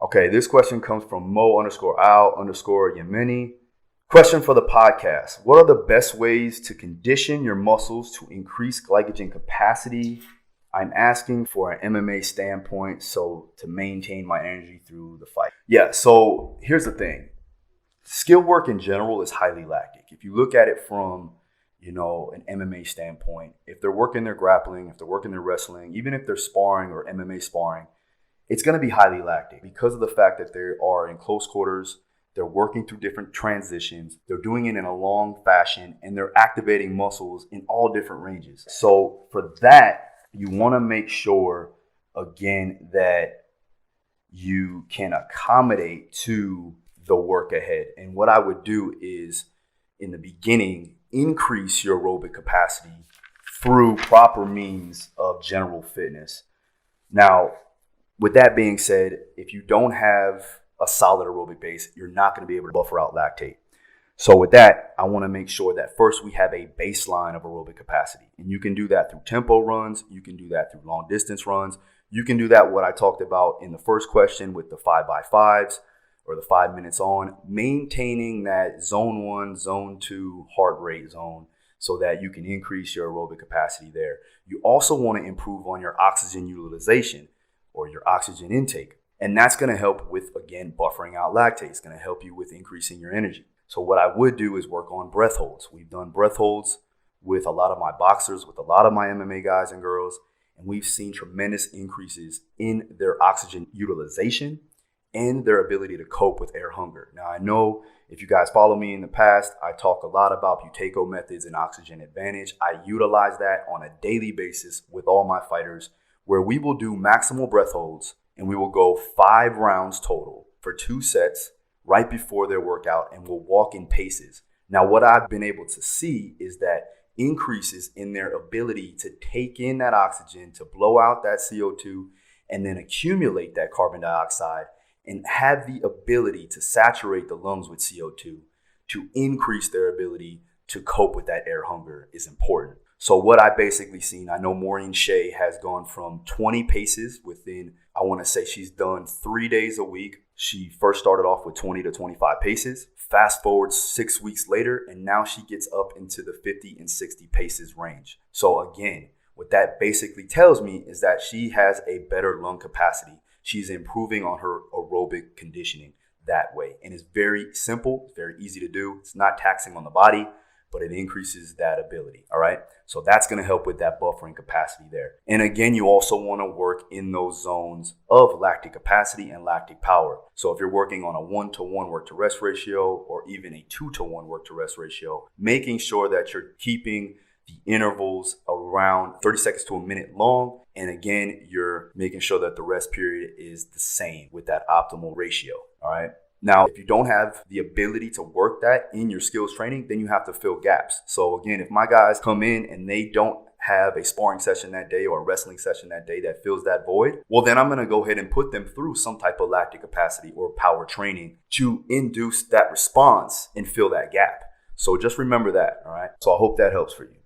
Okay, this question comes from Mo_Al_Yemeni. Question for the podcast. What are the best ways to condition your muscles to increase glycogen capacity? I'm asking for an MMA standpoint, so to maintain my energy through the fight. Yeah, so here's the thing. Skill work in general is highly lactic. If you look at it from, an MMA standpoint, if they're working their grappling, if they're working their wrestling, even if they're sparring or MMA sparring, it's going to be highly lactic because of the fact that they are in close quarters. They're working through different transitions. They're doing it in a long fashion, and they're activating muscles in all different ranges. So for that, you want to make sure, again, that you can accommodate to the work ahead. And what I would do is, in the beginning, increase your aerobic capacity through proper means of general fitness. Now, with that being said, if you don't have a solid aerobic base, you're not going to be able to buffer out lactate. So with that, I want to make sure that first we have a baseline of aerobic capacity. And you can do that through tempo runs. You can do that through long distance runs. You can do that, what I talked about in the first question with the 5x5s or the 5 minutes on, maintaining that zone 1, zone 2 heart rate zone so that you can increase your aerobic capacity there. You also want to improve on your oxygen utilization or your oxygen intake. And that's going to help with, again, buffering out lactate. It's going to help you with increasing your energy. So what I would do is work on breath holds. We've done breath holds with a lot of my boxers, with a lot of my MMA guys and girls, and we've seen tremendous increases in their oxygen utilization and their ability to cope with air hunger. Now, I know if you guys follow me in the past, I talk a lot about Buteyko methods and oxygen advantage. I utilize that on a daily basis with all my fighters, where we will do maximal breath holds and we will go 5 rounds total for 2 sets right before their workout, and we'll walk in paces. Now, what I've been able to see is that increases in their ability to take in that oxygen, to blow out that CO2, and then accumulate that carbon dioxide and have the ability to saturate the lungs with CO2 to increase their ability to cope with that air hunger is important. So what I basically seen, I know Maureen Shea has gone from 20 paces within, I want to say she's done 3 days a week. She first started off with 20 to 25 paces. Fast forward 6 weeks later, and now she gets up into the 50 and 60 paces range. So again, what that basically tells me is that she has a better lung capacity. She's improving on her aerobic conditioning that way. And it's very simple, it's very easy to do. It's not taxing on the body, but it increases that ability, all right? So that's going to help with that buffering capacity there. And again, you also want to work in those zones of lactic capacity and lactic power. So if you're working on a 1-to-1 work-to-rest ratio or even a 2-to-1 work-to-rest ratio, making sure that you're keeping the intervals around 30 seconds to a minute long. And again, you're making sure that the rest period is the same with that optimal ratio, all right? Now, if you don't have the ability to work that in your skills training, then you have to fill gaps. So again, if my guys come in and they don't have a sparring session that day or a wrestling session that day that fills that void, well, then I'm going to go ahead and put them through some type of lactic capacity or power training to induce that response and fill that gap. So just remember that, all right? So I hope that helps for you.